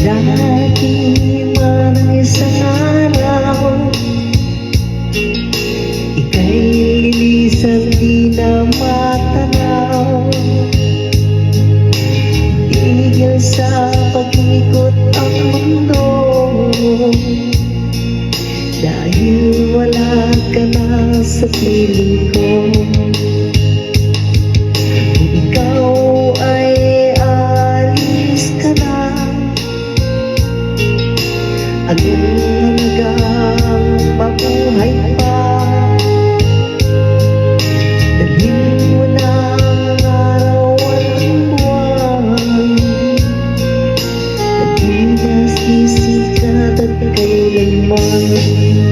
Darating man ang isang araw, ika'y lilisan di na matanaw. Tigil sa pag-ikot ang mundo, dahil wala ka na sa piling ko. Kung ikaw ay alis ka na, anong hanggang mabuhay pa? Dalhin mo na ang araw at ang buwan, na di nasisikat at kailanman.